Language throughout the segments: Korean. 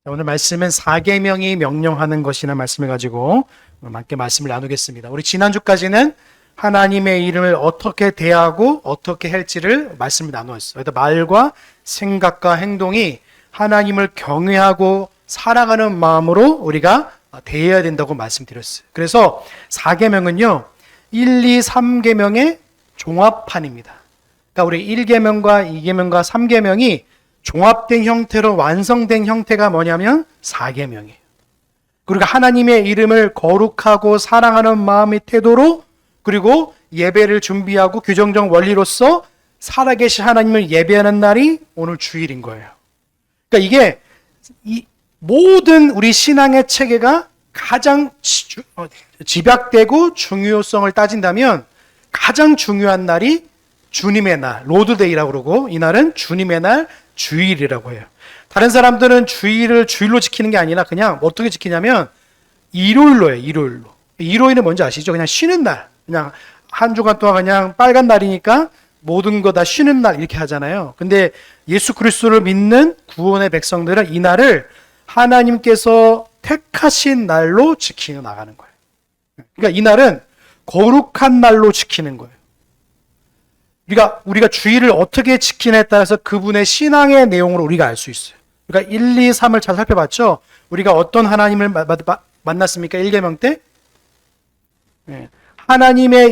오늘 말씀은 사계명이 명령하는 것이라는 말씀을 가지고 함께 말씀을 나누겠습니다. 우리 지난주까지는 하나님의 이름을 어떻게 대하고 어떻게 할지를 말씀을 나누었어요. 그래서 말과 생각과 행동이 하나님을 경외하고 사랑하는 마음으로 우리가 대해야 된다고 말씀드렸어요. 그래서 사계명은요 1, 2, 3계명의 종합판입니다. 그러니까 우리 1계명과 2계명과 3계명이 종합된 형태로 완성된 형태가 뭐냐면 4계명이에요. 그리고 하나님의 이름을 거룩하고 사랑하는 마음의 태도로, 그리고 예배를 준비하고 규정적 원리로서 살아계신 하나님을 예배하는 날이 오늘 주일인 거예요. 그러니까 이게 모든 우리 신앙의 체계가 가장 집약되고 중요성을 따진다면 가장 중요한 날이 주님의 날, 로드데이라고 그러고, 이 날은 주님의 날, 주일이라고 해요. 다른 사람들은 주일을 주일로 지키는 게 아니라 그냥 어떻게 지키냐면 일요일로 해요. 일요일로. 일요일은 뭔지 아시죠? 그냥 쉬는 날. 그냥 한 주간 동안 그냥 빨간 날이니까 모든 거 다 쉬는 날 이렇게 하잖아요. 근데 예수 그리스도를 믿는 구원의 백성들은 이 날을 하나님께서 택하신 날로 지키며 나가는 거예요. 그러니까 이 날은 거룩한 날로 지키는 거예요. 우리가 주일을 어떻게 지키냐에 따라서 그분의 신앙의 내용을 우리가 알 수 있어요. 그러니까 1, 2, 3을 잘 살펴봤죠? 우리가 어떤 하나님을 만났습니까? 1계명 때? 네. 하나님의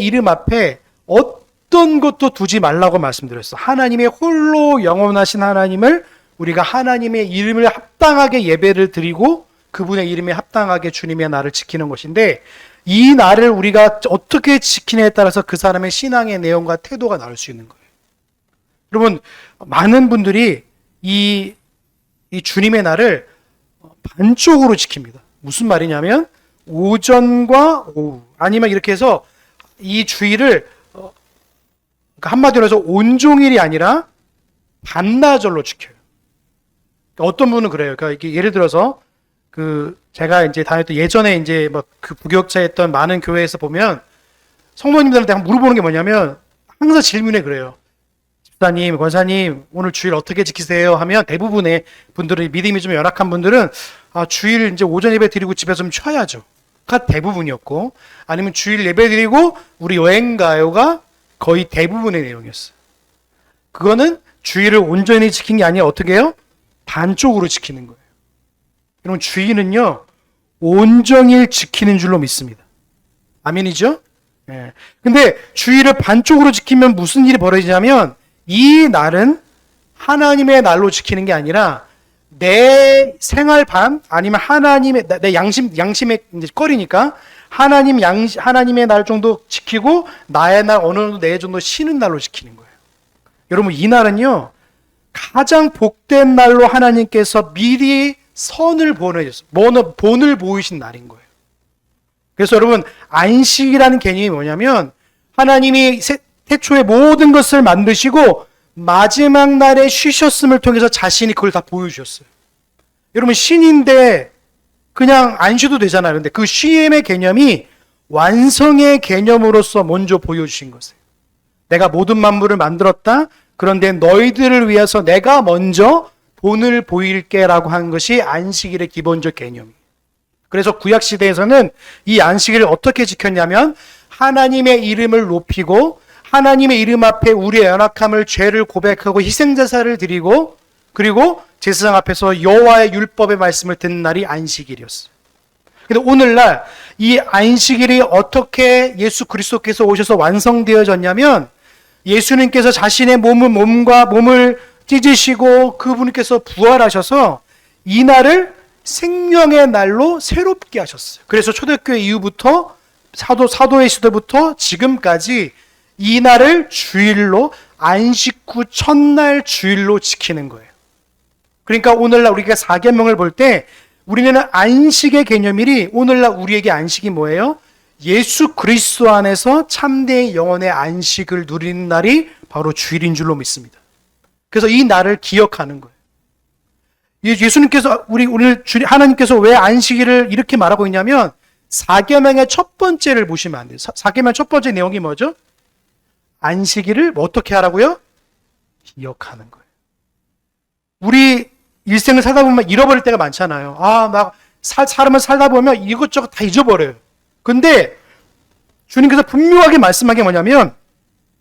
이름 앞에 어떤 것도 두지 말라고 말씀드렸어. 하나님의 홀로 영원하신 하나님을 우리가 하나님의 이름을 합당하게 예배를 드리고 그분의 이름에 합당하게 주님의 날을 지키는 것인데, 이 날을 우리가 어떻게 지키냐에 따라서 그 사람의 신앙의 내용과 태도가 나올 수 있는 거예요. 여러분, 많은 분들이 이 주님의 날을 반쪽으로 지킵니다. 무슨 말이냐면 오전과 오후, 아니면 이렇게 해서 이 주일을 한마디로 해서 온종일이 아니라 반나절로 지켜요. 어떤 분은 그래요. 그러니까 예를 들어서 제가 이제 다녔던 예전에 이제 그 부교육자였던 많은 교회에서 보면 성도님들한테 물어보는 게 뭐냐면 항상 질문에 그래요. 집사님, 권사님, 오늘 주일 어떻게 지키세요? 하면 대부분의 분들은, 믿음이 좀 열악한 분들은 주일 이제 오전 예배 드리고 집에서 좀 쉬어야죠. 가 대부분이었고, 아니면 주일 예배 드리고 우리 여행 가요가 거의 대부분의 내용이었어요. 그거는 주일을 온전히 지킨 게 아니라 어떻게 해요? 반쪽으로 지키는 거예요. 여러분, 주일은요 온종일 지키는 줄로 믿습니다. 아멘이죠? 네. 근데 주일을 반쪽으로 지키면 무슨 일이 벌어지냐면 이 날은 하나님의 날로 지키는 게 아니라 내 생활 반, 아니면 하나님의 내 양심의 이제 거리니까 하나님의 날 정도 지키고 나의 날 어느 정도 내 정도 쉬는 날로 지키는 거예요. 여러분, 이 날은요 가장 복된 날로 하나님께서 미리 선을 본을 보이신 날인 거예요. 그래서 여러분, 안식이라는 개념이 뭐냐면 하나님이 태초에 모든 것을 만드시고 마지막 날에 쉬셨음을 통해서 자신이 그걸 다 보여주셨어요. 여러분, 신인데 그냥 안 쉬도 되잖아요. 근데 그 쉼의 개념이 완성의 개념으로서 먼저 보여주신 것이에요. 내가 모든 만물을 만들었다. 그런데 너희들을 위해서 내가 먼저 본을 보일게라고 하는 것이 안식일의 기본적 개념이에요. 그래서 구약시대에서는 이 안식일을 어떻게 지켰냐면 하나님의 이름을 높이고 하나님의 이름 앞에 우리의 연약함을, 죄를 고백하고 희생제사를 드리고, 그리고 제사장 앞에서 여호와의 율법의 말씀을 듣는 날이 안식일이었어요. 근데 오늘날 이 안식일이 어떻게 예수 그리스도께서 오셔서 완성되어졌냐면 예수님께서 자신의 몸과 몸을 찢으시고 그분께서 부활하셔서 이 날을 생명의 날로 새롭게 하셨어요. 그래서 초대교회 이후부터 사도의 시대부터 지금까지 이 날을 주일로, 안식 후 첫날 주일로 지키는 거예요. 그러니까 오늘날 우리가 사계명을 볼 때 우리는 안식의 개념이, 오늘날 우리에게 안식이 뭐예요? 예수 그리스도 안에서 참된 영혼의 안식을 누리는 날이 바로 주일인 줄로 믿습니다. 그래서 이 날을 기억하는 거예요. 예수님께서 하나님께서 왜 안식일을 이렇게 말하고 있냐면 사계명의 첫 번째를 보시면 안 돼요. 사계명 첫 번째 내용이 뭐죠? 안식일을 어떻게 하라고요? 기억하는 거예요. 우리 일생을 살다 보면 잃어버릴 때가 많잖아요. 사람을 살다 보면 이것저것 다 잊어버려요. 근데 주님께서 분명하게 말씀한 게 뭐냐면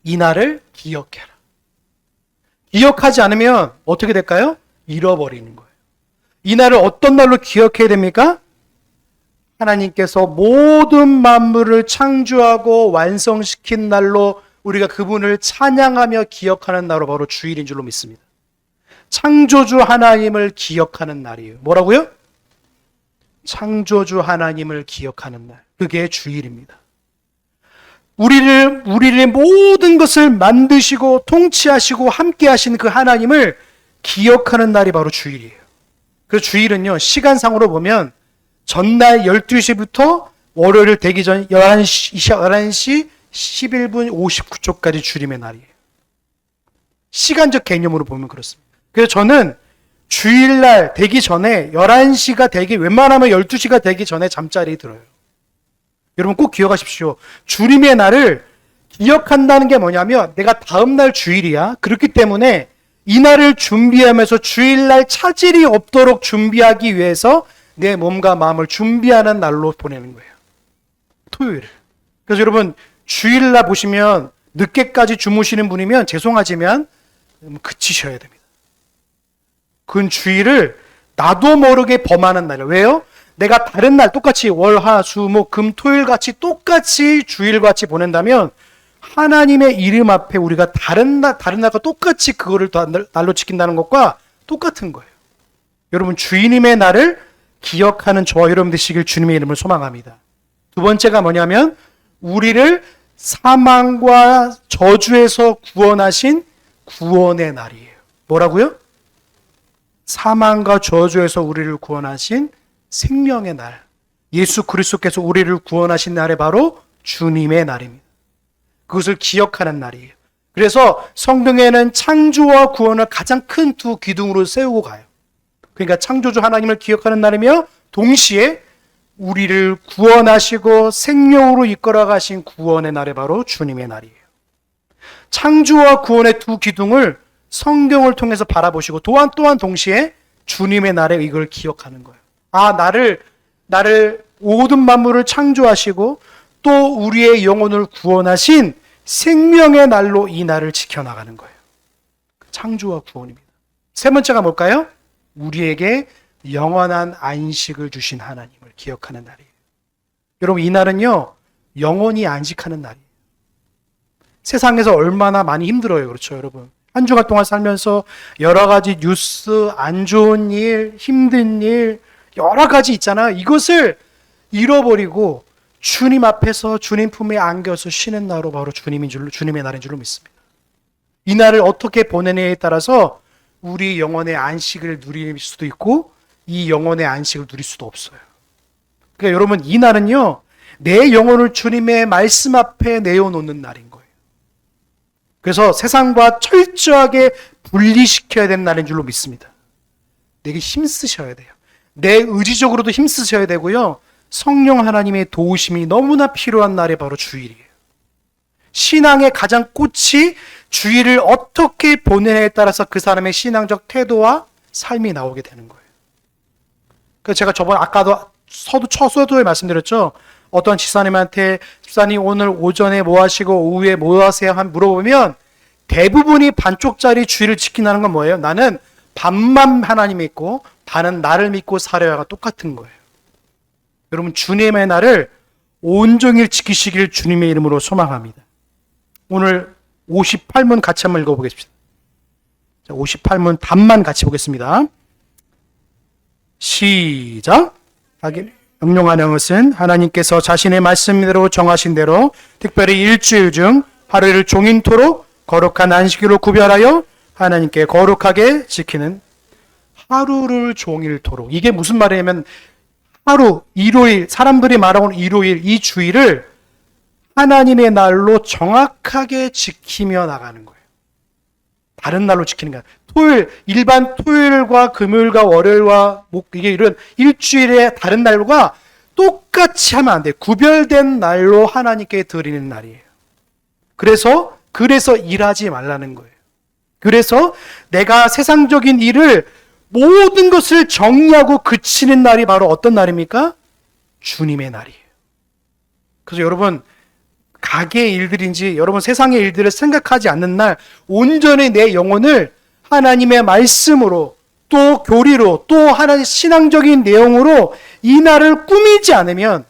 이날을 기억해라. 기억하지 않으면 어떻게 될까요? 잃어버리는 거예요. 이날을 어떤 날로 기억해야 됩니까? 하나님께서 모든 만물을 창조하고 완성시킨 날로 우리가 그분을 찬양하며 기억하는 날로 바로 주일인 줄로 믿습니다. 창조주 하나님을 기억하는 날이에요. 뭐라고요? 창조주 하나님을 기억하는 날. 그게 주일입니다. 우리의 모든 것을 만드시고 통치하시고 함께 하신 그 하나님을 기억하는 날이 바로 주일이에요. 그 주일은요, 시간상으로 보면 전날 12시부터 월요일 되기 전 11시 11분 59초까지 주님의 날이에요. 시간적 개념으로 보면 그렇습니다. 그래서 저는 주일날 되기 전에 11시가 되기, 웬만하면 12시가 되기 전에 잠자리 들어요. 여러분 꼭 기억하십시오. 주님의 날을 기억한다는 게 뭐냐면 내가 다음날 주일이야. 그렇기 때문에 이 날을 준비하면서 주일날 차질이 없도록 준비하기 위해서 내 몸과 마음을 준비하는 날로 보내는 거예요. 토요일. 그래서 여러분 주일날 보시면 늦게까지 주무시는 분이면 죄송하지만 그치셔야 됩니다. 그건 주일을 나도 모르게 범하는 날이에요. 왜요? 내가 다른 날 똑같이 월, 화, 수, 목, 금, 토일 같이 똑같이 주일같이 보낸다면 하나님의 이름 앞에 우리가 다른 날과 똑같이 그거를 날로 지킨다는 것과 똑같은 거예요. 여러분 주님의 날을 기억하는 저와 여러분 되시길 주님의 이름을 소망합니다. 두 번째가 뭐냐면 우리를 사망과 저주에서 구원하신 구원의 날이에요. 뭐라고요? 사망과 저주에서 우리를 구원하신 생명의 날. 예수 그리스도께서 우리를 구원하신 날이 바로 주님의 날입니다. 그것을 기억하는 날이에요. 그래서 성경에는 창조와 구원을 가장 큰 두 기둥으로 세우고 가요. 그러니까 창조주 하나님을 기억하는 날이며 동시에 우리를 구원하시고 생명으로 이끌어 가신 구원의 날이 바로 주님의 날이에요. 창조와 구원의 두 기둥을 성경을 통해서 바라보시고 또한 동시에 주님의 날에 이걸 기억하는 거예요. 나를 모든 만물을 창조하시고 또 우리의 영혼을 구원하신 생명의 날로 이 날을 지켜나가는 거예요. 창조와 구원입니다. 세 번째가 뭘까요? 우리에게 영원한 안식을 주신 하나님을 기억하는 날이에요. 여러분 이 날은요 영원히 안식하는 날이에요. 세상에서 얼마나 많이 힘들어요. 그렇죠 여러분. 한 주간 동안 살면서 여러 가지 뉴스, 안 좋은 일, 힘든 일 여러 가지 있잖아요. 이것을 잃어버리고 주님 앞에서 주님 품에 안겨서 쉬는 날로 바로 주님의 날인 줄로 믿습니다. 이 날을 어떻게 보내느냐에 따라서 우리 영혼의 안식을 누릴 수도 있고 이 영혼의 안식을 누릴 수도 없어요. 그러니까 여러분 이 날은요 내 영혼을 주님의 말씀 앞에 내어놓는 날인 거예요. 그래서 세상과 철저하게 분리시켜야 되는 날인 줄로 믿습니다. 내게 힘쓰셔야 돼요. 내 의지적으로도 힘쓰셔야 되고요. 성령 하나님의 도우심이 너무나 필요한 날이 바로 주일이에요. 신앙의 가장 꽃이 주일을 어떻게 보내냐에 따라서 그 사람의 신앙적 태도와 삶이 나오게 되는 거예요. 그래서 제가 아까도 서두에 말씀드렸죠. 어떤 집사님한테 집사님 오늘 오전에 뭐 하시고 오후에 뭐 하세요? 물어보면 대부분이 반쪽짜리 주일을 지킨다는 건 뭐예요? 나는 반만 하나님 믿고 반은 나를 믿고 살아야가 똑같은 거예요. 여러분 주님의 날을 온종일 지키시길 주님의 이름으로 소망합니다. 오늘 58문 같이 한번 읽어보겠습니다. 58문 답만 같이 보겠습니다. 시작. 영롱한 것은 하나님께서 자신의 말씀대로 정하신 대로 특별히 일주일 중 하루를 종인토록 거룩한 안식일로 구별하여 하나님께 거룩하게 지키는 하루를 종일토록. 이게 무슨 말이냐면 하루, 일요일, 사람들이 말하는 일요일, 이 주일을 하나님의 날로 정확하게 지키며 나가는 거예요. 다른 날로 지키는 게 아니라 일반 토요일과 금요일과 월요일과 이게 이런 일주일의 다른 날과 똑같이 하면 안 돼요. 구별된 날로 하나님께 드리는 날이에요. 그래서 일하지 말라는 거예요. 그래서 내가 세상적인 일을 모든 것을 정리하고 그치는 날이 바로 어떤 날입니까? 주님의 날이에요. 그래서 여러분, 가게의 일들인지 여러분 세상의 일들을 생각하지 않는 날 온전히 내 영혼을 하나님의 말씀으로 또 교리로 또 하나의 신앙적인 내용으로 이 날을 꾸미지 않으면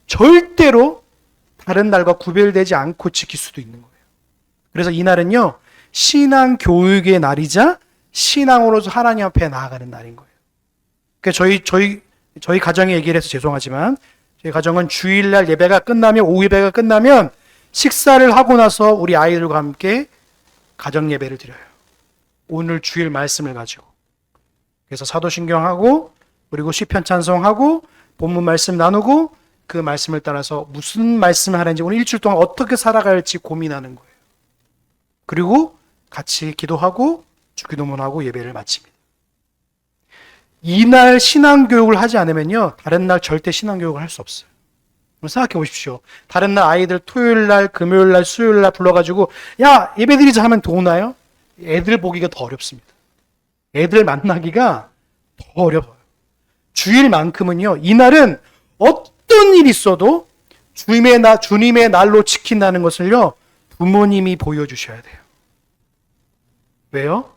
절대로 다른 날과 구별되지 않고 지킬 수도 있는 거예요. 그래서 이 날은요, 신앙 교육의 날이자 신앙으로서 하나님 앞에 나아가는 날인 거예요. 그러니까 저희 가정의 얘기를 해서 죄송하지만 저희 가정은 주일날 예배가 끝나면 오후 예배가 끝나면 식사를 하고 나서 우리 아이들과 함께 가정 예배를 드려요. 오늘 주일 말씀을 가지고. 그래서 사도신경하고 그리고 시편 찬송하고 본문 말씀 나누고 그 말씀을 따라서 무슨 말씀을 하는지 오늘 일주일 동안 어떻게 살아갈지 고민하는 거예요. 그리고 같이 기도하고 주기도문하고 예배를 마칩니다. 이날 신앙교육을 하지 않으면요, 다른 날 절대 신앙교육을 할 수 없어요. 생각해 보십시오. 다른 날 아이들 토요일날, 금요일날, 수요일날 불러가지고 야 예배드리자 하면 도우나요? 애들 보기가 더 어렵습니다. 애들 만나기가 더 어려워요. 주일만큼은요, 이날은 어떤 일이 있어도 주님의 날로 지킨다는 것을요, 부모님이 보여주셔야 돼요. 왜요?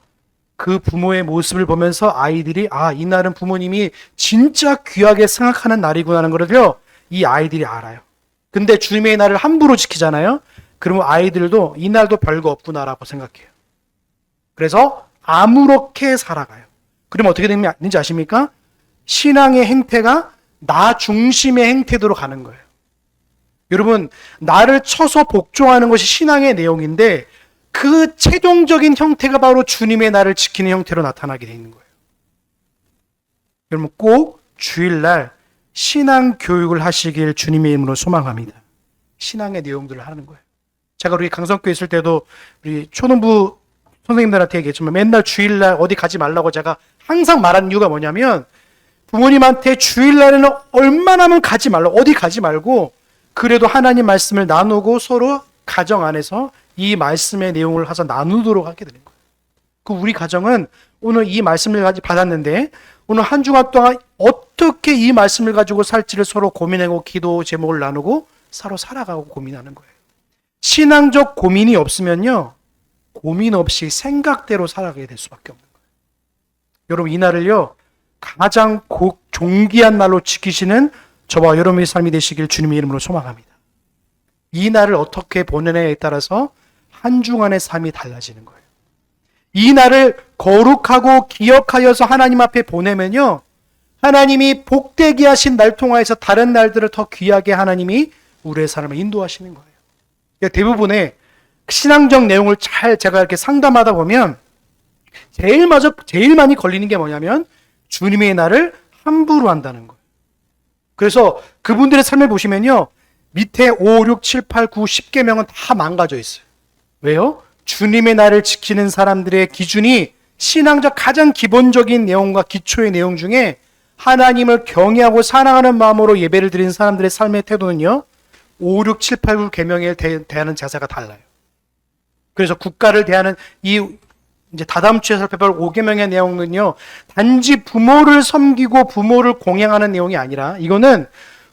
그 부모의 모습을 보면서 아이들이 이 날은 부모님이 진짜 귀하게 생각하는 날이구나 하는 것을요, 이 아이들이 알아요. 근데 주님의 날을 함부로 지키잖아요. 그러면 아이들도 이 날도 별거 없구나라고 생각해요. 그래서 아무렇게 살아가요. 그러면 어떻게 되는지 아십니까? 신앙의 행태가 나 중심의 행태도로 가는 거예요. 여러분, 나를 쳐서 복종하는 것이 신앙의 내용인데 그 최종적인 형태가 바로 주님의 날을 지키는 형태로 나타나게 되어 있는 거예요. 여러분, 꼭 주일날 신앙 교육을 하시길 주님의 이름으로 소망합니다. 신앙의 내용들을 하는 거예요. 제가 우리 강성교회 있을 때도 우리 초등부 선생님들한테 얘기했지만 맨날 주일날 어디 가지 말라고 제가 항상 말하는 이유가 뭐냐면 부모님한테 주일날에는 얼마나면 가지 말라고, 어디 가지 말고 그래도 하나님 말씀을 나누고 서로 가정 안에서 이 말씀의 내용을 해서 나누도록 하게 되는 거예요. 그 우리 가정은 오늘 이 말씀을 받았는데 오늘 한 주간 동안 어떻게 이 말씀을 가지고 살지를 서로 고민하고 기도 제목을 나누고 서로 살아가고 고민하는 거예요. 신앙적 고민이 없으면요, 고민 없이 생각대로 살아가게 될 수밖에 없는 거예요. 여러분, 이 날을요, 가장 존귀한 날로 지키시는 저와 여러분의 삶이 되시길 주님의 이름으로 소망합니다. 이 날을 어떻게 보내냐에 따라서 한 주간의 삶이 달라지는 거예요. 이 날을 거룩하고 기억하여서 하나님 앞에 보내면요, 하나님이 복되게 하신 날 통하여서 다른 날들을 더 귀하게 하나님이 우리의 삶을 인도하시는 거예요. 그러니까 대부분의 신앙적 내용을 제가 이렇게 상담하다 보면 제일 많이 걸리는 게 뭐냐면 주님의 날을 함부로 한다는 거예요. 그래서 그분들의 삶을 보시면요, 밑에 5, 6, 7, 8, 9, 10계명은 다 망가져 있어요. 왜요? 주님의 날을 지키는 사람들의 기준이 신앙적 가장 기본적인 내용과 기초의 내용 중에 하나님을 경외하고 사랑하는 마음으로 예배를 드리는 사람들의 삶의 태도는요, 5, 6, 7, 8, 9 계명에 대하는 자세가 달라요. 그래서 국가를 대하는 이제 다다음 주에 살펴볼 5계명의 내용은요, 단지 부모를 섬기고 부모를 공양하는 내용이 아니라 이거는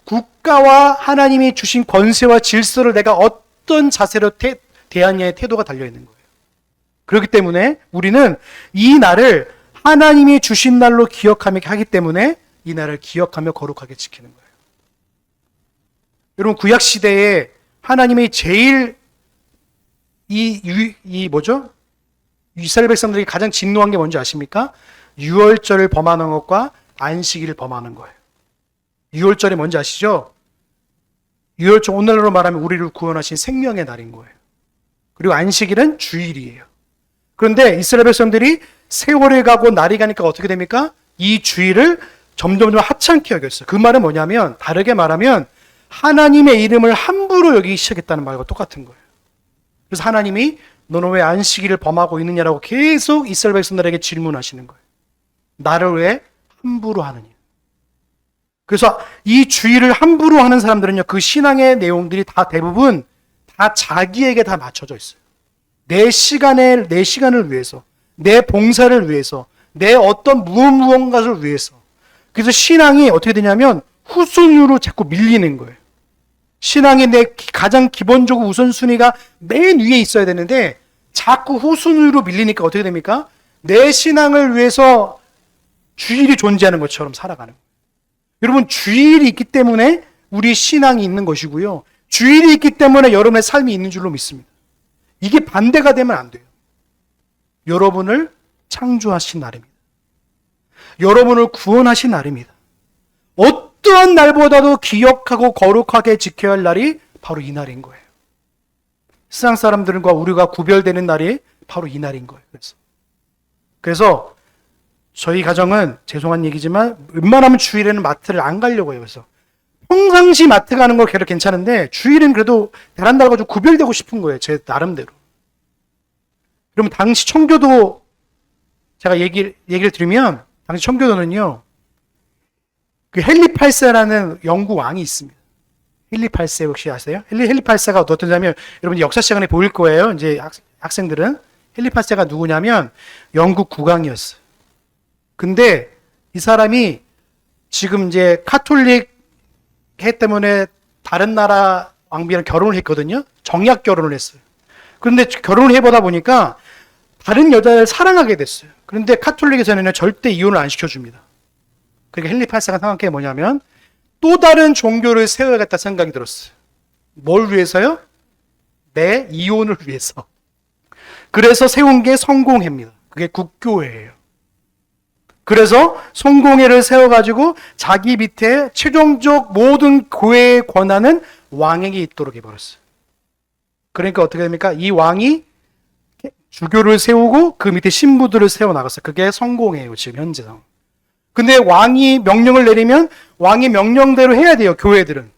국가와 하나님이 주신 권세와 질서를 내가 어떤 자세로 대하냐의 태도가 달려있는 거예요. 그렇기 때문에 우리는 이 날을 하나님이 주신 날로 기억하며 하기 때문에 이 날을 기억하며 거룩하게 지키는 거예요. 여러분, 구약시대에 하나님이 제일 이스라엘 백성들이 가장 진노한 게 뭔지 아십니까? 유월절을 범하는 것과 안식일을 범하는 거예요. 유월절이 뭔지 아시죠? 유월절, 오늘날로 말하면 우리를 구원하신 생명의 날인 거예요. 그리고 안식일은 주일이에요. 그런데 이스라엘 백성들이 세월이 가고 날이 가니까 어떻게 됩니까? 이 주일을 점점 하찮게 여겼어요. 그 말은 뭐냐면, 다르게 말하면 하나님의 이름을 함부로 여기기 시작했다는 말과 똑같은 거예요. 그래서 하나님이 너는 왜 안식일을 범하고 있느냐라고 계속 이스라엘 백성들에게 질문하시는 거예요. 나를 왜 함부로 하느냐. 그래서 이 주일을 함부로 하는 사람들은요, 그 신앙의 내용들이 다 대부분 다 자기에게 다 맞춰져 있어요. 내 시간을 위해서, 내 봉사를 위해서, 내 어떤 무언가를 위해서. 그래서 신앙이 어떻게 되냐면 후순위로 자꾸 밀리는 거예요. 신앙의 내 가장 기본적으로 우선순위가 맨 위에 있어야 되는데 자꾸 후순위로 밀리니까 어떻게 됩니까? 내 신앙을 위해서 주일이 존재하는 것처럼 살아가는 거예요. 여러분, 주일이 있기 때문에 우리 신앙이 있는 것이고요. 주일이 있기 때문에 여러분의 삶이 있는 줄로 믿습니다. 이게 반대가 되면 안 돼요. 여러분을 창조하신 날입니다. 여러분을 구원하신 날입니다. 어떠한 날보다도 기억하고 거룩하게 지켜야 할 날이 바로 이 날인 거예요. 세상 사람들과 우리가 구별되는 날이 바로 이 날인 거예요. 그래서 저희 가정은 죄송한 얘기지만 웬만하면 주일에는 마트를 안 가려고 해요. 그래서 평상시 마트 가는 거 그래도 괜찮은데 주일은 그래도 베란다가 좀 구별되고 싶은 거예요. 제 나름대로. 그러면 당시 청교도 제가 얘기를 드리면 당시 청교도는요. 그 헨리 8세라는 영국 왕이 있습니다. 헨리 8세 혹시 아세요? 헨리 8세가 어떠냐면 여러분 역사 시간에 보일 거예요. 이제 학생들은 헨리 8세가 누구냐면 영국 국왕이었어요. 근데 이 사람이 지금 이제 카톨릭 해 때문에 다른 나라 왕비랑 결혼을 했거든요. 정약 결혼을 했어요. 그런데 결혼을 해보다 보니까 다른 여자를 사랑하게 됐어요. 그런데 카톨릭에서는 절대 이혼을 안 시켜줍니다. 그러니까 헨리 8세가 생각한 게 뭐냐면 또 다른 종교를 세워야겠다 생각이 들었어요. 뭘 위해서요? 내 이혼을 위해서. 그래서 세운 게 성공회입니다. 그게 국교회예요. 그래서 성공회를 세워가지고 자기 밑에 최종적 모든 교회의 권한은 왕에게 있도록 해버렸어요. 그러니까 어떻게 됩니까? 이 왕이 주교를 세우고 그 밑에 신부들을 세워나갔어요. 그게 성공회예요. 지금 현재 상황. 근데 왕이 명령을 내리면 왕의 명령대로 해야 돼요. 교회들은.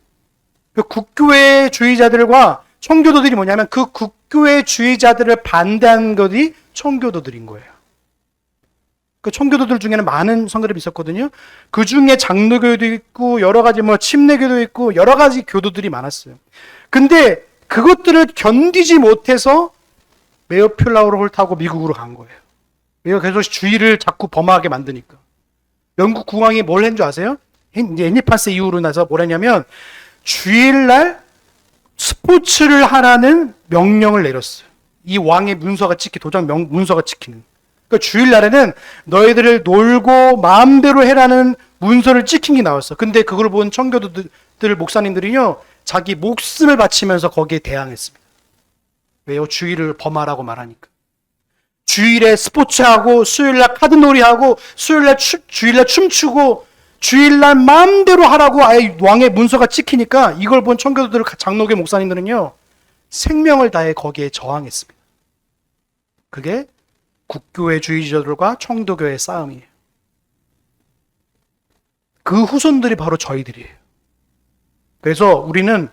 그 국교회 주의자들과 청교도들이 뭐냐면 그 국교회 주의자들을 반대한 것이 청교도들인 거예요. 그 청교도들 중에는 많은 성교들이 있었거든요. 그 중에 장로교도 있고 여러 가지 뭐 침례교도 있고 여러 가지 교도들이 많았어요. 근데 그것들을 견디지 못해서 메어플라워를 타고 미국으로 간 거예요. 왜요? 계속 주의를 자꾸 범하게 만드니까. 영국 국왕이 뭘 했는 줄 아세요? 이제 헨리 8세 이후로 나서 뭘 했냐면 주일날 스포츠를 하라는 명령을 내렸어요. 이 왕의 문서가 문서가 찍히는. 그러니까 주일날에는 너희들을 놀고 마음대로 해라는 문서를 찍힌 게 나왔어. 근데 그걸 본 청교도들 목사님들이요 자기 목숨을 바치면서 거기에 대항했습니다. 왜요? 주일을 범하라고 말하니까. 주일에 스포츠하고 수요일날 카드놀이하고 주일날 춤추고 주일날 마음대로 하라고 아예 왕의 문서가 찍히니까 이걸 본 청교도들 장로교 목사님들은요 생명을 다해 거기에 저항했습니다. 그게 국교회 주의자들과 청도교의 싸움이에요. 그 후손들이 바로 저희들이에요. 그래서 우리는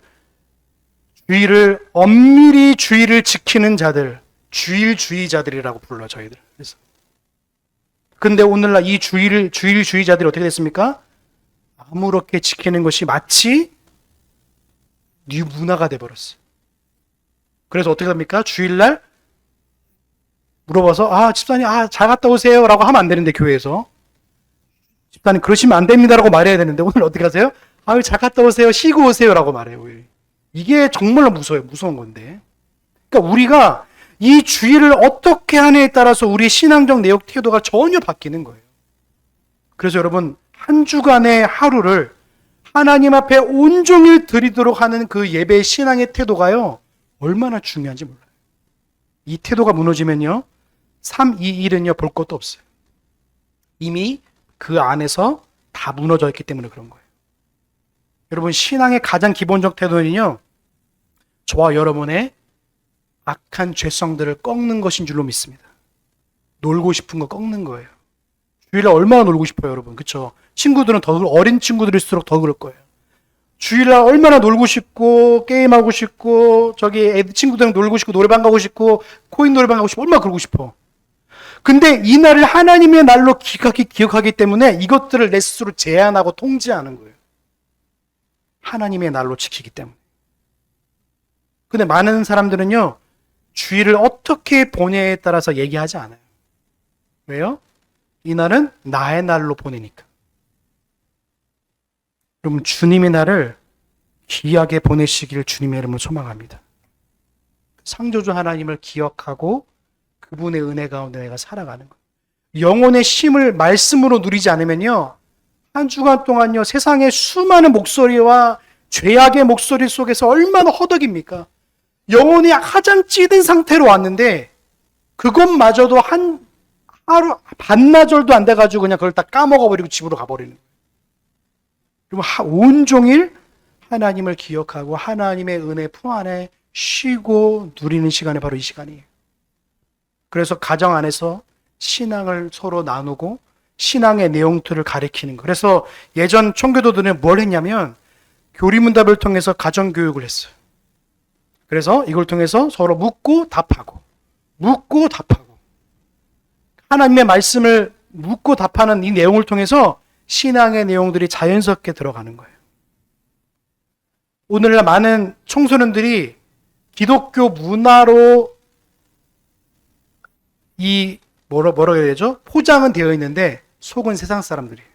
엄밀히 주의를 지키는 자들, 주일주의자들이라고 불러 저희들. 그래서 근데 오늘날 이 주일주의자들이 어떻게 됐습니까? 아무렇게 지키는 것이 마치 뉴 문화가 돼버렸어요. 그래서 어떻게 됩니까? 주일날 물어봐서 집사님 잘 갔다 오세요 라고 하면 안 되는데 교회에서 집사님 그러시면 안 됩니다라고 말해야 되는데 오늘 어떻게 하세요? 잘 갔다 오세요 쉬고 오세요 라고 말해요. 이게 정말로 무서운 건데 그러니까 우리가 이 주일을 어떻게 하느냐에 따라서 우리의 신앙적 내용 태도가 전혀 바뀌는 거예요. 그래서 여러분 한 주간의 하루를 하나님 앞에 온종일 드리도록 하는 그 예배의 신앙의 태도가요 얼마나 중요한지 몰라요. 이 태도가 무너지면요 3, 2, 1은요 볼 것도 없어요. 이미 그 안에서 다 무너져 있기 때문에 그런 거예요. 여러분 신앙의 가장 기본적 태도는요 저와 여러분의 악한 죄성들을 꺾는 것인 줄로 믿습니다. 놀고 싶은 거 꺾는 거예요. 주일날 얼마나 놀고 싶어요 여러분. 그렇죠? 친구들은 어린 친구들일수록 더 그럴 거예요. 주일날 얼마나 놀고 싶고 게임하고 싶고 친구들은 놀고 싶고 노래방 가고 싶고 코인 노래방 가고 싶고 얼마나 그러고 싶어. 근데 이 날을 하나님의 날로 기억하기 때문에 이것들을 내 스스로 제한하고 통제하는 거예요. 하나님의 날로 지키기 때문에. 근데 많은 사람들은요 주일을 어떻게 보냐에 따라서 얘기하지 않아요. 왜요? 이 날은 나의 날로 보내니까. 여러분, 주님의 날을 귀하게 보내시기를 주님의 이름으로 소망합니다. 창조주 하나님을 기억하고 그분의 은혜 가운데 내가 살아가는 거예요. 영혼의 쉼을 말씀으로 누리지 않으면요, 한 주간 동안요, 세상의 수많은 목소리와 죄악의 목소리 속에서 얼마나 허덕입니까? 영혼이 가장 찌든 상태로 왔는데 그것마저도 한 하루 반나절도 안 돼가지고 그냥 그걸 다 까먹어버리고 집으로 가버리는 거예요. 그리고 온종일 하나님을 기억하고 하나님의 은혜 품 안에 쉬고 누리는 시간이 바로 이 시간이에요. 그래서 가정 안에서 신앙을 서로 나누고 신앙의 내용들을 가리키는 거. 그래서 예전 청교도들은 뭘 했냐면 교리문답을 통해서 가정교육을 했어요. 그래서 이걸 통해서 서로 묻고 답하고 하나님의 말씀을 묻고 답하는 이 내용을 통해서 신앙의 내용들이 자연스럽게 들어가는 거예요. 오늘날 많은 청소년들이 기독교 문화로 뭐라고 해야 되죠? 포장은 되어 있는데 속은 세상 사람들이에요.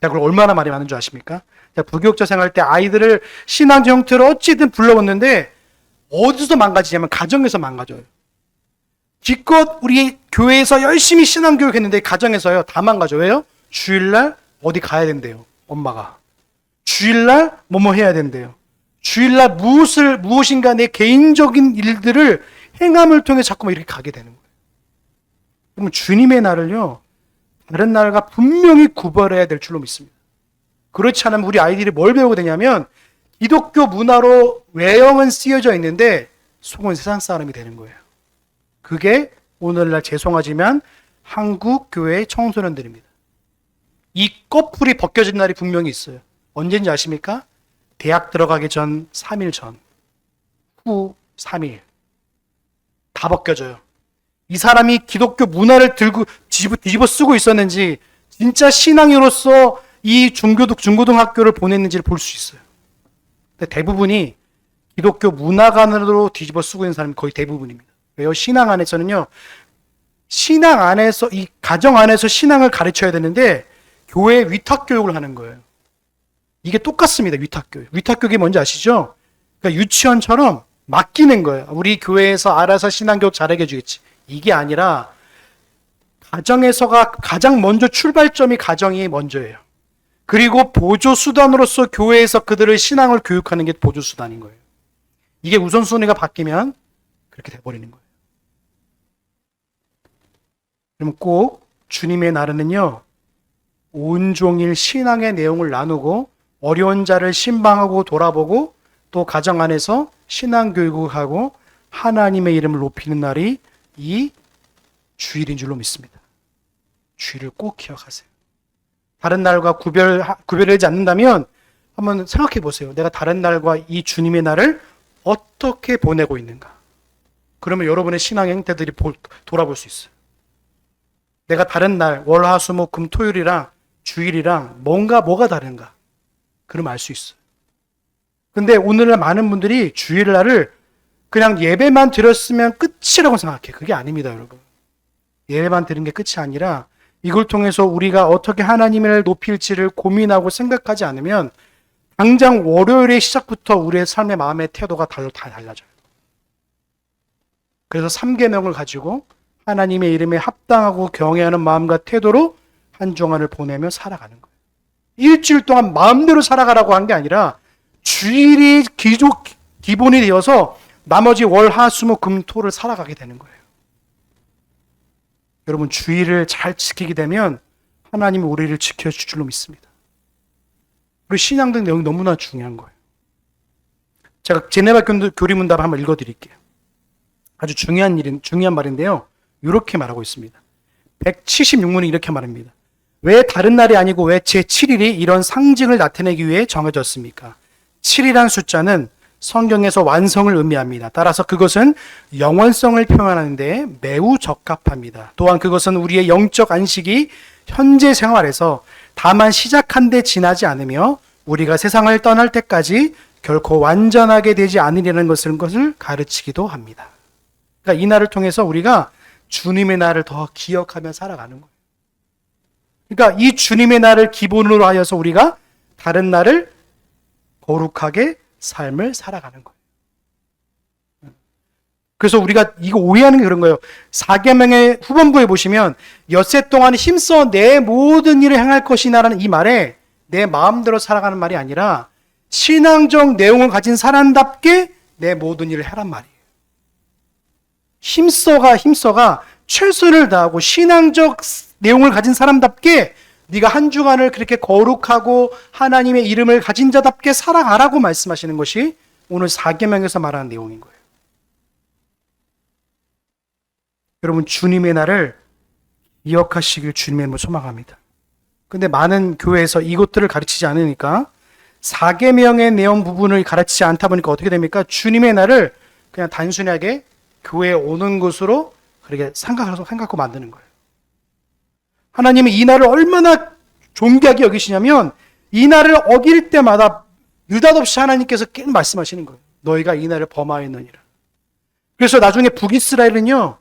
그걸 얼마나 말이 많은 줄 아십니까? 부교육자 생활 때 아이들을 신앙 형태로 어찌든 불러왔는데 어디서 망가지냐면 가정에서 망가져요. 기껏 우리 교회에서 열심히 신앙교육 했는데 가정에서요 다 망가져. 왜요? 주일날 어디 가야 된대요. 엄마가. 주일날 뭐뭐 해야 된대요. 주일날 무엇인가 내 개인적인 일들을 행함을 통해 자꾸 이렇게 가게 되는 거예요. 그러면 주님의 날을요 다른 날과 분명히 구별해야 될 줄로 믿습니다. 그렇지 않으면 우리 아이들이 뭘 배우게 되냐면 기독교 문화로 외형은 쓰여져 있는데 속은 세상 사람이 되는 거예요. 그게 오늘날 죄송하지만 한국 교회의 청소년들입니다. 이 꺼풀이 벗겨진 날이 분명히 있어요. 언제인지 아십니까? 대학 들어가기 전 3일 전, 후 3일. 다 벗겨져요. 이 사람이 기독교 문화를 들고 뒤집어 쓰고 있었는지 진짜 신앙인으로서 이 중고등학교를 보냈는지를 볼 수 있어요. 근데 대부분이 기독교 문화관으로 뒤집어 쓰고 있는 사람이 거의 대부분입니다. 왜요? 신앙 안에서는요, 신앙 안에서, 이 가정 안에서 신앙을 가르쳐야 되는데 교회 위탁교육을 하는 거예요. 이게 똑같습니다. 위탁교육. 위탁교육이 뭔지 아시죠? 그러니까 유치원처럼 맡기는 거예요. 우리 교회에서 알아서 신앙교육 잘하게 해주겠지. 이게 아니라 가정에서가 가장 먼저 출발점이 가정이 먼저예요. 그리고 보조수단으로서 교회에서 그들의 신앙을 교육하는 게 보조수단인 거예요. 이게 우선순위가 바뀌면 그렇게 돼버리는 거예요. 그럼 꼭 주님의 날에는요, 온종일 신앙의 내용을 나누고 어려운 자를 신방하고 돌아보고 또 가정 안에서 신앙 교육을 하고 하나님의 이름을 높이는 날이 이 주일인 줄로 믿습니다. 주일을 꼭 기억하세요. 다른 날과 구별하지 않는다면 한번 생각해 보세요. 내가 다른 날과 이 주님의 날을 어떻게 보내고 있는가? 그러면 여러분의 신앙의 행태들이 돌아볼 수 있어요. 내가 다른 날, 월, 화, 수, 목, 금, 토요일이랑 주일이랑 뭐가 다른가? 그럼 알 수 있어요. 근데 오늘날 많은 분들이 주일날을 그냥 예배만 드렸으면 끝이라고 생각해요. 그게 아닙니다, 여러분. 예배만 드린 게 끝이 아니라 이걸 통해서 우리가 어떻게 하나님을 높일지를 고민하고 생각하지 않으면 당장 월요일의 시작부터 우리의 삶의 마음의 태도가 다 달라져요. 그래서 3계명을 가지고 하나님의 이름에 합당하고 경외하는 마음과 태도로 한 주간을 보내며 살아가는 거예요. 일주일 동안 마음대로 살아가라고 한 게 아니라 주일이 기본이 되어서 나머지 월, 화, 수, 목, 금, 토를 살아가게 되는 거예요. 여러분, 주일을 잘 지키게 되면 하나님이 우리를 지켜줄 줄로 믿습니다. 그리고 신앙적 내용이 너무나 중요한 거예요. 제가 제네바 교리문답을 한번 읽어드릴게요. 아주 중요한 말인데요. 이렇게 말하고 있습니다. 176문이 이렇게 말합니다. 왜 다른 날이 아니고 왜 제7일이 이런 상징을 나타내기 위해 정해졌습니까? 7이란 숫자는 성경에서 완성을 의미합니다. 따라서 그것은 영원성을 표현하는 데 매우 적합합니다. 또한 그것은 우리의 영적 안식이 현재 생활에서 다만 시작한 데 지나지 않으며 우리가 세상을 떠날 때까지 결코 완전하게 되지 않으려는 것을 가르치기도 합니다. 그러니까 이 날을 통해서 우리가 주님의 날을 더 기억하며 살아가는 거예요. 그러니까 이 주님의 날을 기본으로 하여서 우리가 다른 날을 거룩하게 삶을 살아가는 거예요. 그래서 우리가 이거 오해하는 게 그런 거예요. 4계명의 후반부에 보시면 엿새 동안 힘써 내 모든 일을 행할 것이나라는 이 말에 내 마음대로 살아가는 말이 아니라 신앙적 내용을 가진 사람답게 내 모든 일을 하란 말이에요. 힘써가 최선을 다하고 신앙적 내용을 가진 사람답게 네가 한 주간을 그렇게 거룩하고 하나님의 이름을 가진 자답게 살아가라고 말씀하시는 것이 오늘 4계명에서 말하는 내용인 거예요. 여러분, 주님의 날을 기억하시길 주님의 이름으로 소망합니다. 근데 많은 교회에서 이것들을 가르치지 않으니까 4계명의 내용 부분을 가르치지 않다 보니까 어떻게 됩니까? 주님의 날을 그냥 단순하게 교회에 오는 것으로 그렇게 생각하고 만드는 거예요. 하나님은 이 날을 얼마나 존귀하게 여기시냐면 이 날을 어길 때마다 느닷없이 하나님께서 계속 말씀하시는 거예요. 너희가 이 날을 범하였느니라. 그래서 나중에 북이스라엘은요,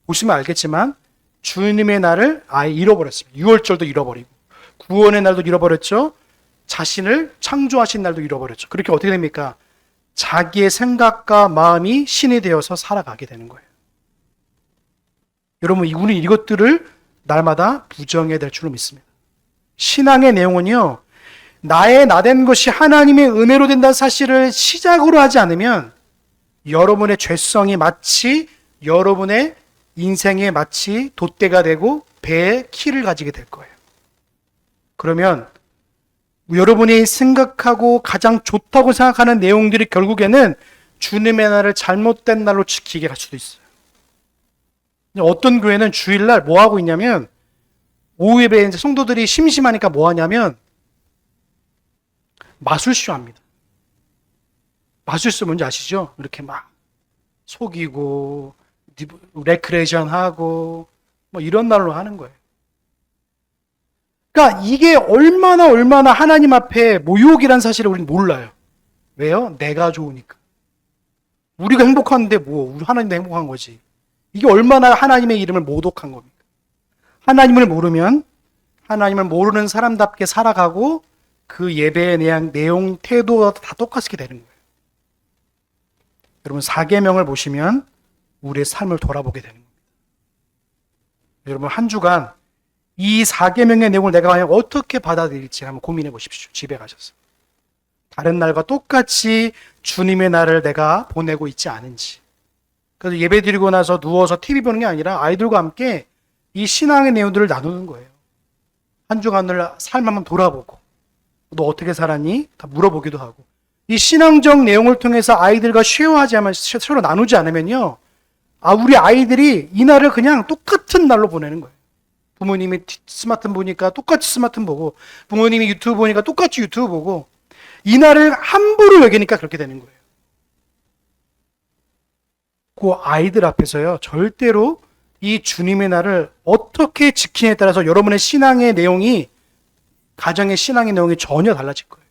보시면 알겠지만 주님의 날을 아예 잃어버렸습니다. 유월절도 잃어버리고 구원의 날도 잃어버렸죠. 자신을 창조하신 날도 잃어버렸죠. 그렇게 어떻게 됩니까? 자기의 생각과 마음이 신이 되어서 살아가게 되는 거예요. 여러분, 우리 이것들을 날마다 부정해야 될 줄로 믿습니다. 신앙의 내용은요, 나의 나된 것이 하나님의 은혜로 된다는 사실을 시작으로 하지 않으면 여러분의 죄성이 마치 여러분의 인생에 마치 돛대가 되고 배에 키를 가지게 될 거예요. 그러면 여러분이 생각하고 가장 좋다고 생각하는 내용들이 결국에는 주님의 날을 잘못된 날로 지키게 갈 수도 있어요. 어떤 교회는 주일날 뭐 하고 있냐면 오후 예배에 이제 성도들이 심심하니까 뭐 하냐면 마술쇼 합니다. 마술쇼 뭔지 아시죠? 이렇게 막 속이고 레크레이션 하고 뭐 이런 날로 하는 거예요. 그러니까 이게 얼마나 하나님 앞에 모욕이란 사실을 우리는 몰라요. 왜요? 내가 좋으니까. 우리가 행복한데 우리 하나님도 행복한 거지. 이게 얼마나 하나님의 이름을 모독한 겁니까? 하나님을 모르면 하나님을 모르는 사람답게 살아가고 그 예배의 내용, 태도가 다 똑같게 되는 거예요. 여러분, 4계명을 보시면 우리의 삶을 돌아보게 되는 겁니다. 여러분, 한 주간 이 4계명의 내용을 내가 과연 어떻게 받아들일지 한번 고민해 보십시오. 집에 가셔서. 다른 날과 똑같이 주님의 날을 내가 보내고 있지 않은지. 그래서 예배 드리고 나서 누워서 TV 보는 게 아니라 아이들과 함께 이 신앙의 내용들을 나누는 거예요. 한 주간을 삶 한번 돌아보고 너 어떻게 살았니? 다 물어보기도 하고. 이 신앙적 내용을 통해서 아이들과 서로 나누지 않으면요, 우리 아이들이 이 날을 그냥 똑같은 날로 보내는 거예요. 부모님이 스마트폰 보니까 똑같이 스마트폰 보고, 부모님이 유튜브 보니까 똑같이 유튜브 보고, 이 날을 함부로 여기니까 그렇게 되는 거예요. 그 아이들 앞에서요, 절대로 이 주님의 날을 어떻게 지키냐에 따라서 여러분의 신앙의 내용이, 가정의 신앙의 내용이 전혀 달라질 거예요.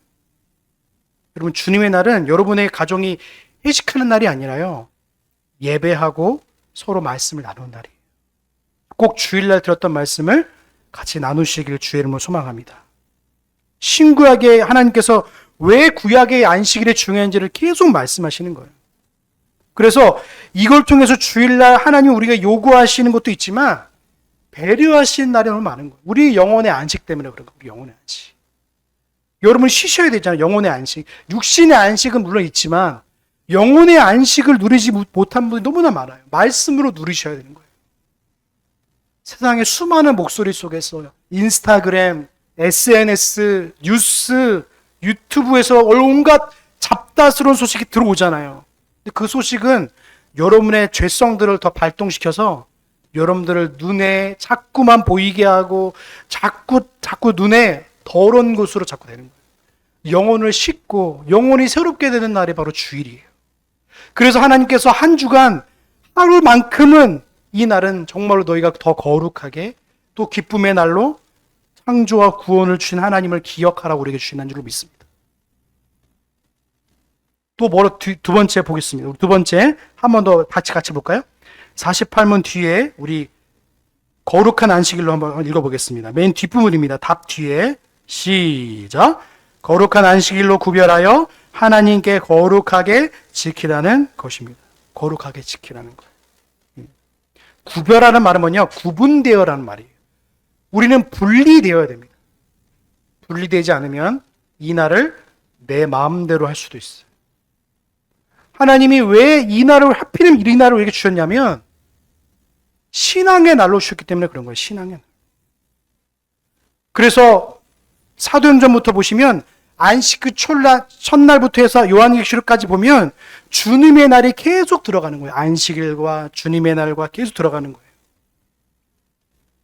여러분, 주님의 날은 여러분의 가정이 회식하는 날이 아니라요, 예배하고 서로 말씀을 나누는 날이에요. 꼭 주일날 들었던 말씀을 같이 나누시길 주의 이름으로 소망합니다. 신구약에 하나님께서 왜 구약의 안식일이 중요한지를 계속 말씀하시는 거예요. 그래서 이걸 통해서 주일날 하나님 우리가 요구하시는 것도 있지만 배려하시는 날이 너무 많은 거예요. 우리 영혼의 안식 때문에 그런 거예요. 우리 영혼의 안식. 여러분 쉬셔야 되잖아요. 영혼의 안식. 육신의 안식은 물론 있지만 영혼의 안식을 누리지 못한 분이 너무나 많아요. 말씀으로 누리셔야 되는 거예요. 세상의 수많은 목소리 속에서 인스타그램, SNS, 뉴스, 유튜브에서 온갖 잡다스러운 소식이 들어오잖아요. 근데 그 소식은 여러분의 죄성들을 더 발동시켜서 여러분들을 눈에 자꾸만 보이게 하고 자꾸 눈에 더러운 곳으로 자꾸 되는 거예요. 영혼을 씻고 영혼이 새롭게 되는 날이 바로 주일이에요. 그래서 하나님께서 한 주간 하루만큼은 이 날은 정말로 너희가 더 거룩하게 또 기쁨의 날로 창조와 구원을 주신 하나님을 기억하라고 우리에게 주신 줄로 믿습니다. 또 두 번째 보겠습니다. 두 번째 한 번 더 같이 볼까요? 48문 뒤에 우리 거룩한 안식일로 한번 읽어보겠습니다. 맨 뒷부분입니다. 답 뒤에 시작. 거룩한 안식일로 구별하여 하나님께 거룩하게 지키라는 것입니다. 거룩하게 지키라는 거예요. 구별하는 말은 뭐냐? 구분되어라는 말이에요. 우리는 분리되어야 됩니다. 분리되지 않으면 이 날을 내 마음대로 할 수도 있어요. 하나님이 왜 이 날을 하필이면 이 날을 이렇게 주셨냐면 신앙의 날로 주셨기 때문에 그런 거예요. 신앙의 날. 그래서 사도행전부터 보시면 안식 그 첫날부터 해서 요한계시록까지 보면 주님의 날이 계속 들어가는 거예요. 안식일과 주님의 날과 계속 들어가는 거예요.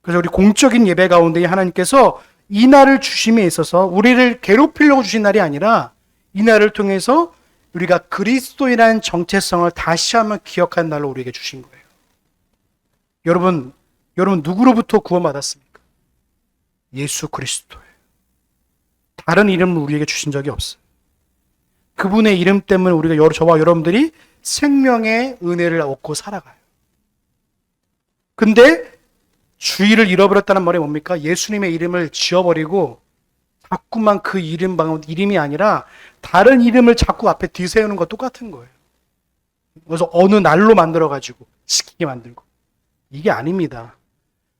그래서 우리 공적인 예배 가운데 하나님께서 이 날을 주심에 있어서 우리를 괴롭히려고 주신 날이 아니라 이 날을 통해서 우리가 그리스도인이라는 정체성을 다시 한번 기억하는 날로 우리에게 주신 거예요. 여러분 누구로부터 구원받았습니까? 예수 그리스도예요. 다른 이름을 우리에게 주신 적이 없어요. 그분의 이름 때문에 우리가 저와 여러분들이 생명의 은혜를 얻고 살아가요. 근데 주의를 잃어버렸다는 말이 뭡니까? 예수님의 이름을 지워버리고 자꾸만 그 이름이 아니라 다른 이름을 자꾸 앞에 뒤세우는 거 똑같은 거예요. 그래서 어느 날로 만들어가지고 시키게 만들고. 이게 아닙니다.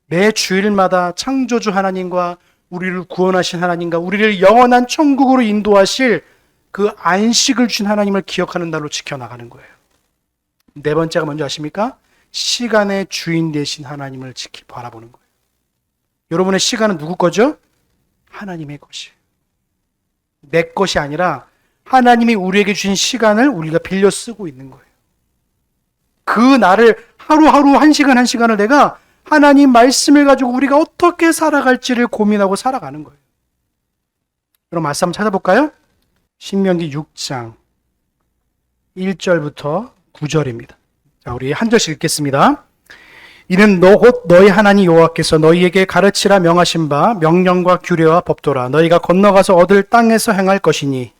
매 주일마다 창조주 하나님과 우리를 구원하신 하나님과 우리를 영원한 천국으로 인도하실 그 안식을 주신 하나님을 기억하는 날로 지켜나가는 거예요. 네 번째가 뭔지 아십니까? 시간의 주인 되신 하나님을 바라보는 거예요. 여러분의 시간은 누구 거죠? 하나님의 것이에요. 내 것이 아니라 하나님이 우리에게 주신 시간을 우리가 빌려 쓰고 있는 거예요. 그 날을 하루하루 한 시간을 내가 하나님 말씀을 가지고 우리가 어떻게 살아갈지를 고민하고 살아가는 거예요. 그럼 말씀 한번 찾아볼까요? 신명기 6장 1절부터 9절입니다. 자, 우리 한 절씩 읽겠습니다. 이는 곧 너희 하나님 여호와께서 너희에게 가르치라 명하신 바 명령과 규례와 법도라 너희가 건너가서 얻을 땅에서 행할 것이니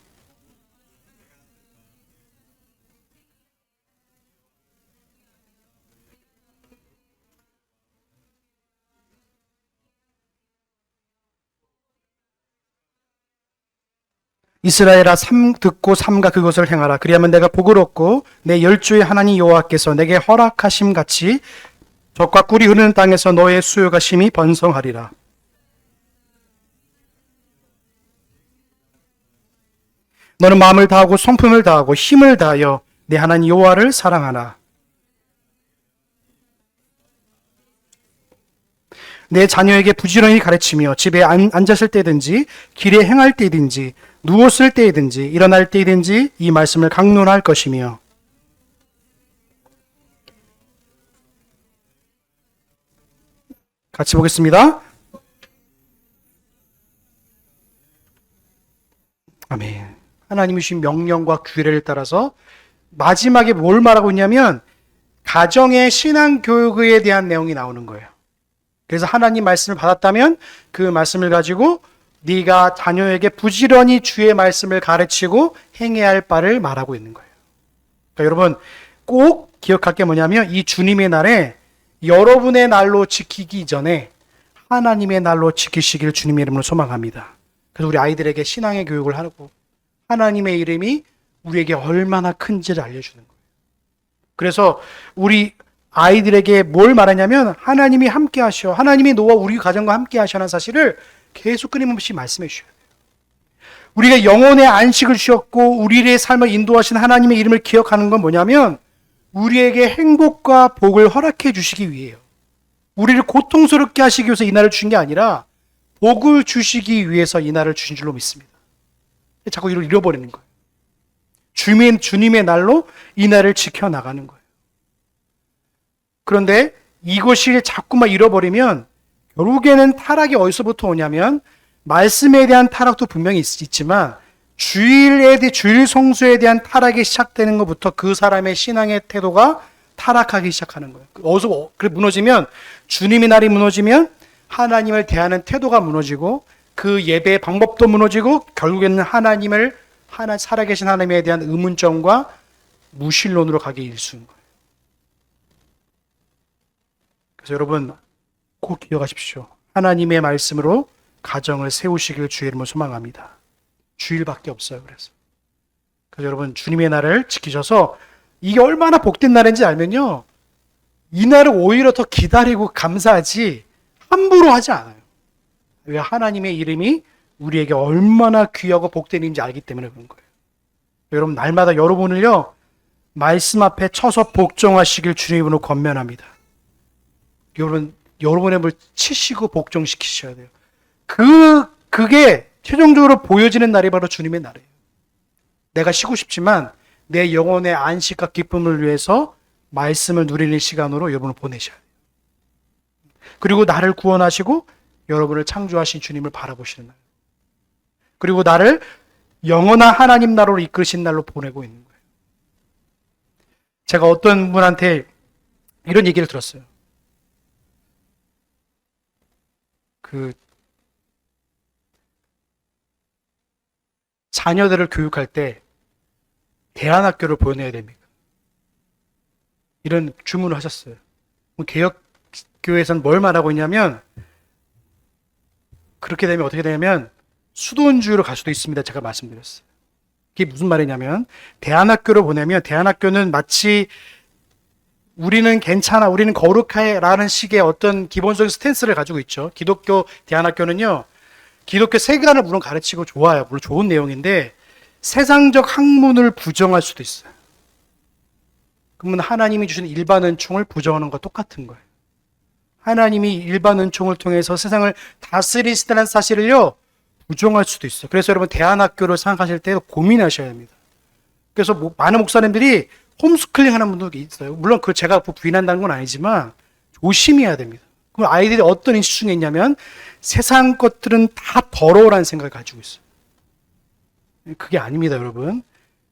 이스라엘아 듣고 삼가 그것을 행하라. 그리하면 내가 복을 얻고 내 열조의 하나님 여호와께서 내게 허락하심 같이 젖과 꿀이 흐르는 땅에서 너의 수요가 심히 번성하리라. 너는 마음을 다하고 성품을 다하고 힘을 다하여 내 하나님 여호와를 사랑하라. 내 자녀에게 부지런히 가르치며 집에 앉았을 때든지 길에 행할 때든지 누웠을 때든지 일어날 때든지 이 말씀을 강론할 것이며 같이 보겠습니다. 아멘. 하나님이 주신 명령과 규례를 따라서 마지막에 뭘 말하고 있냐면 가정의 신앙 교육에 대한 내용이 나오는 거예요. 그래서 하나님 말씀을 받았다면 그 말씀을 가지고 네가 자녀에게 부지런히 주의 말씀을 가르치고 행해야 할 바를 말하고 있는 거예요. 그러니까 여러분 꼭 기억할 게 뭐냐면 이 주님의 날에 여러분의 날로 지키기 전에 하나님의 날로 지키시길 주님의 이름으로 소망합니다. 그래서 우리 아이들에게 신앙의 교육을 하고 하나님의 이름이 우리에게 얼마나 큰지를 알려주는 거예요. 그래서 우리 아이들에게 뭘 말하냐면 하나님이 함께 하셔. 하나님이 너와 우리 가정과 함께 하시는 사실을 계속 끊임없이 말씀해 주셔야 돼요. 우리가 영혼의 안식을 주셨고 우리의 삶을 인도하신 하나님의 이름을 기억하는 건 뭐냐면 우리에게 행복과 복을 허락해 주시기 위해요. 우리를 고통스럽게 하시기 위해서 이 날을 주신 게 아니라 복을 주시기 위해서 이 날을 주신 줄로 믿습니다. 자꾸 이걸 잃어버리는 거예요. 주님의 날로 이 날을 지켜나가는 거예요. 그런데 이것이 자꾸만 잃어버리면 결국에는 타락이 어디서부터 오냐면 말씀에 대한 타락도 분명히 있지만 주일 성수에 대한 타락이 시작되는 것부터 그 사람의 신앙의 태도가 타락하기 시작하는 거예요. 무너지면 주님의 날이 무너지면 하나님을 대하는 태도가 무너지고 그 예배의 방법도 무너지고 결국에는 살아계신 하나님에 대한 의문점과 무신론으로 가게 일수인 거예요. 그래서 여러분 꼭 기억하십시오. 하나님의 말씀으로 가정을 세우시길 주의 이름으로 소망합니다. 주일밖에 없어요. 그래서 여러분 주님의 날을 지키셔서 이게 얼마나 복된 날인지 알면요, 이 날을 오히려 더 기다리고 감사하지 함부로 하지 않아요. 왜? 하나님의 이름이 우리에게 얼마나 귀하고 복된 일인지 알기 때문에 그런 거예요. 여러분 날마다 여러분을요 말씀 앞에 쳐서 복종하시길 주님으로 권면합니다. 여러분의 뭘 치시고 복종시키셔야 돼요. 그게 최종적으로 보여지는 날이 바로 주님의 날이에요. 내가 쉬고 싶지만 내 영혼의 안식과 기쁨을 위해서 말씀을 누리는 시간으로 여러분을 보내셔야 돼요. 그리고 나를 구원하시고 여러분을 창조하신 주님을 바라보시는 날. 그리고 나를 영원한 하나님 나라로 이끄신 날로 보내고 있는 거예요. 제가 어떤 분한테 이런 얘기를 들었어요. 자녀들을 교육할 때 대안학교를 보내야 됩니까? 이런 주문을 하셨어요. 개혁교회에서는 뭘 말하고 있냐면, 그렇게 되면 어떻게 되냐면 수도원주의로 갈 수도 있습니다. 제가 말씀드렸어요. 그게 무슨 말이냐면, 대안학교를 보내면 대안학교는 마치 우리는 괜찮아, 우리는 거룩해 라는 식의 어떤 기본적인 스탠스를 가지고 있죠. 기독교 대안학교는요, 기독교 세계관을 물론 가르치고 좋아요. 물론 좋은 내용인데 세상적 학문을 부정할 수도 있어요. 그러면 하나님이 주신 일반 은총을 부정하는 것과 똑같은 거예요. 하나님이 일반 은총을 통해서 세상을 다스리시다는 사실을요 부정할 수도 있어요. 그래서 여러분 대안학교를 생각하실 때 고민하셔야 합니다. 그래서 많은 목사님들이 홈스쿨링 하는 분도 있어요. 물론 그걸 제가 부인한다는 건 아니지만 조심해야 됩니다. 그럼 아이들이 어떤 인식 중에 있냐면 세상 것들은 다 더러우라는 생각을 가지고 있어요. 그게 아닙니다, 여러분.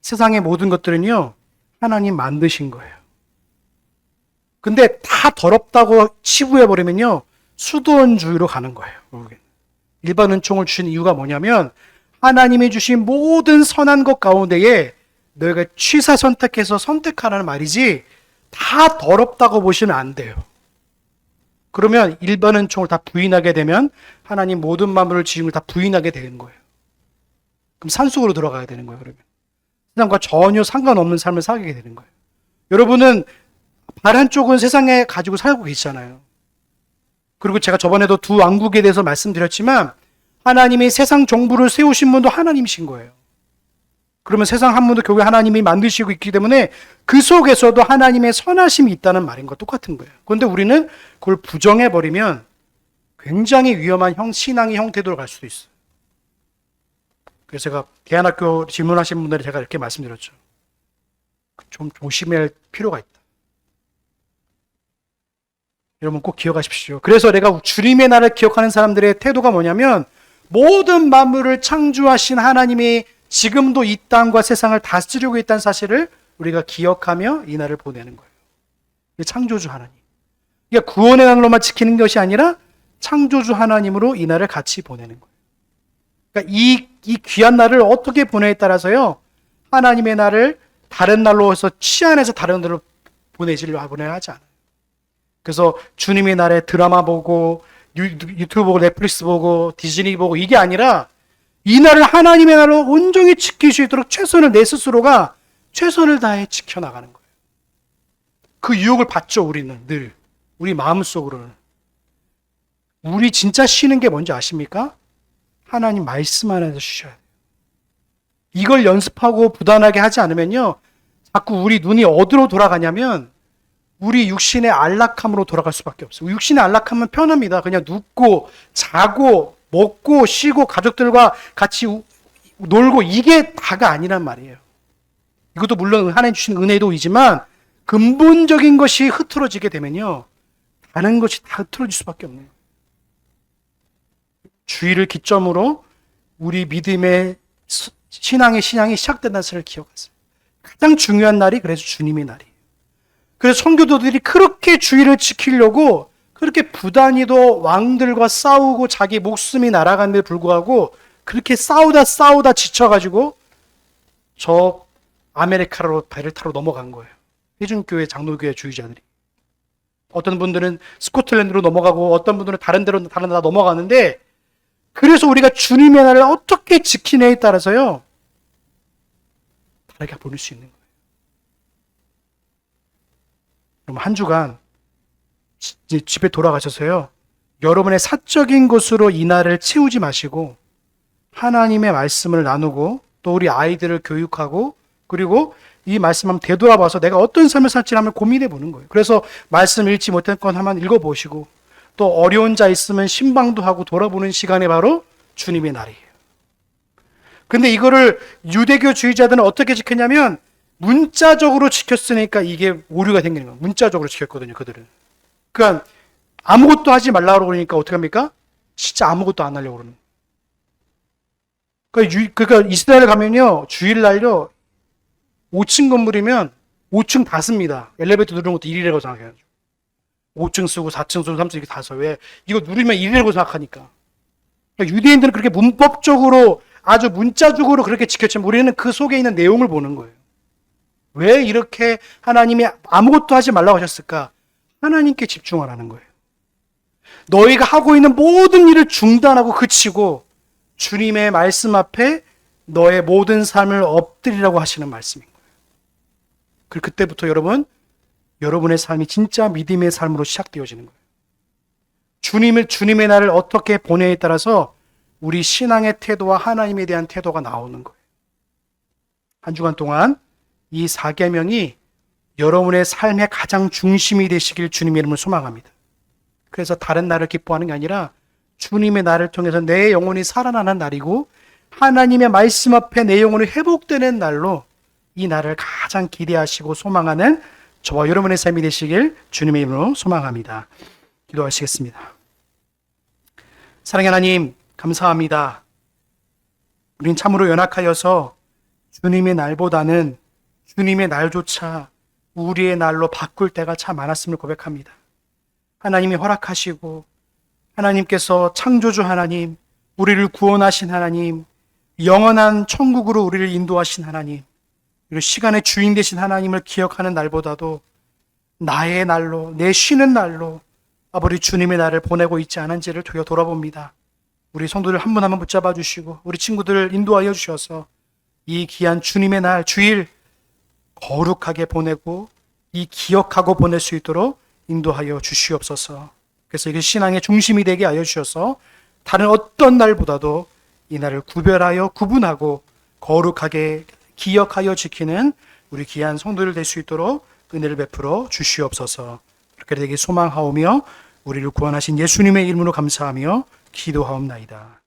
세상의 모든 것들은요 하나님 만드신 거예요. 근데 다 더럽다고 치부해버리면요 수도원주의로 가는 거예요. 일반 은총을 주신 이유가 뭐냐면 하나님이 주신 모든 선한 것 가운데에 너희가 취사 선택해서 선택하라는 말이지 다 더럽다고 보시면 안 돼요. 그러면 일반 은총을 다 부인하게 되면 하나님 모든 만물을 지은 걸 다 부인하게 되는 거예요. 그럼 산속으로 들어가야 되는 거예요. 그러면 세상과 전혀 상관없는 삶을 살게 되는 거예요. 여러분은 발 한쪽은 세상에 가지고 살고 계시잖아요. 그리고 제가 저번에도 두 왕국에 대해서 말씀드렸지만 하나님이 세상 정부를 세우신 분도 하나님이신 거예요. 그러면 세상 한 분도 결국에 하나님이 만드시고 있기 때문에 그 속에서도 하나님의 선하심이 있다는 말인 것 똑같은 거예요. 그런데 우리는 그걸 부정해버리면 굉장히 위험한 신앙의 형태로 갈 수도 있어요. 그래서 제가 대안학교 질문하신 분들이 제가 이렇게 말씀드렸죠. 좀 조심할 필요가 있다. 여러분 꼭 기억하십시오. 그래서 내가 주님의 날을 기억하는 사람들의 태도가 뭐냐면 모든 만물을 창조하신 하나님이 지금도 이 땅과 세상을 다스리고 있다는 사실을 우리가 기억하며 이 날을 보내는 거예요. 창조주 하나님. 그러니까 구원의 날로만 지키는 것이 아니라 창조주 하나님으로 이 날을 같이 보내는 거예요. 그러니까 이 귀한 날을 어떻게 보내에 따라서요 하나님의 날을 다른 날로 해서 치안해서 다른 날로 보내야 하지 않아요. 그래서 주님의 날에 드라마 보고 유튜브 보고 넷플릭스 보고 디즈니 보고 이게 아니라 이 날을 하나님의 날로 온전히 지킬 수 있도록 최선을 내 스스로가 최선을 다해 지켜나가는 거예요. 그 유혹을 받죠. 우리는 늘 우리 마음속으로는. 우리 진짜 쉬는 게 뭔지 아십니까? 하나님 말씀 안에서 쉬셔야 돼요. 이걸 연습하고 부단하게 하지 않으면요 자꾸 우리 눈이 어디로 돌아가냐면 우리 육신의 안락함으로 돌아갈 수밖에 없어요. 육신의 안락함은 편합니다. 그냥 눕고 자고 먹고 쉬고 가족들과 같이 놀고 이게 다가 아니란 말이에요. 이것도 물론 하나님 주신 은혜도이지만 근본적인 것이 흐트러지게 되면요 다른 것이 다 흐트러질 수밖에 없네요. 주일을 기점으로 우리 믿음의 신앙이 시작된다는 것을 기억하세요. 가장 중요한 날이 그래서 주님의 날이에요. 그래서 성교도들이 그렇게 주일을 지키려고 그렇게 부단히도 왕들과 싸우고 자기 목숨이 날아간데도 불구하고 그렇게 싸우다 지쳐가지고 저 아메리카로 배를 타러 넘어간 거예요. 회중교회 장로교회 주의자들이. 어떤 분들은 스코틀랜드로 넘어가고 어떤 분들은 다른 나라 넘어가는데 그래서 우리가 주님의 날을 어떻게 지키냐에 따라서요. 다르게 보낼 수 있는 거예요. 그럼 한 주간 이제 집에 돌아가셔서요. 여러분의 사적인 것으로 이 날을 채우지 마시고 하나님의 말씀을 나누고 또 우리 아이들을 교육하고 그리고 이 말씀 한번 되돌아봐서 내가 어떤 삶을 살지 한번 고민해 보는 거예요. 그래서 말씀 읽지 못한 건 한번 읽어보시고 또 어려운 자 있으면 신방도 하고 돌아보는 시간이 바로 주님의 날이에요. 근데 이거를 유대교주의자들은 어떻게 지켰냐면 문자적으로 지켰으니까 이게 오류가 생기는 거예요. 문자적으로 지켰거든요, 그들은. 그러니까 아무것도 하지 말라고 그러니까 어떻게 합니까? 진짜 아무것도 안 하려고 그러는 거예요. 그러니까 이스라엘 가면요, 주일날요, 5층 건물이면 5층 다 씁니다. 엘리베이터 누르는 것도 일이라고 생각해요. 5층 쓰고 4층 쓰고 3층 이렇게 다 써. 왜? 이거 누르면 일이라고 생각하니까. 그러니까 유대인들은 그렇게 문법적으로 아주 문자적으로 그렇게 지켰지만 우리는 그 속에 있는 내용을 보는 거예요. 왜 이렇게 하나님이 아무것도 하지 말라고 하셨을까? 하나님께 집중하라는 거예요. 너희가 하고 있는 모든 일을 중단하고 그치고 주님의 말씀 앞에 너의 모든 삶을 엎드리라고 하시는 말씀인 거예요. 그리고 그때부터 여러분의 삶이 진짜 믿음의 삶으로 시작되어지는 거예요. 주님의 날을 어떻게 보내에 따라서 우리 신앙의 태도와 하나님에 대한 태도가 나오는 거예요. 한 주간 동안 이 4계명이 여러분의 삶의 가장 중심이 되시길 주님의 이름으로 소망합니다. 그래서 다른 날을 기뻐하는 게 아니라 주님의 날을 통해서 내 영혼이 살아나는 날이고 하나님의 말씀 앞에 내 영혼이 회복되는 날로 이 날을 가장 기대하시고 소망하는 저와 여러분의 삶이 되시길 주님의 이름으로 소망합니다. 기도하시겠습니다. 사랑의 하나님 감사합니다. 우린 참으로 연약하여서 주님의 날보다는 주님의 날조차 우리의 날로 바꿀 때가 참 많았음을 고백합니다. 하나님이 허락하시고 하나님께서 창조주 하나님, 우리를 구원하신 하나님, 영원한 천국으로 우리를 인도하신 하나님, 그리고 시간의 주인 되신 하나님을 기억하는 날보다도 나의 날로, 내 쉬는 날로 아버지 주님의 날을 보내고 있지 않은지를 돌아봅니다. 우리 성도들 한 분 한 분 붙잡아 주시고 우리 친구들을 인도하여 주셔서 이 귀한 주님의 날, 주일 거룩하게 보내고 이 기억하고 보낼 수 있도록 인도하여 주시옵소서. 그래서 이게 신앙의 중심이 되게 하여 주셔서 다른 어떤 날보다도 이 날을 구별하여 구분하고 거룩하게 기억하여 지키는 우리 귀한 성도들 될 수 있도록 은혜를 베풀어 주시옵소서. 그렇게 되길 소망하오며 우리를 구원하신 예수님의 이름으로 감사하며 기도하옵나이다.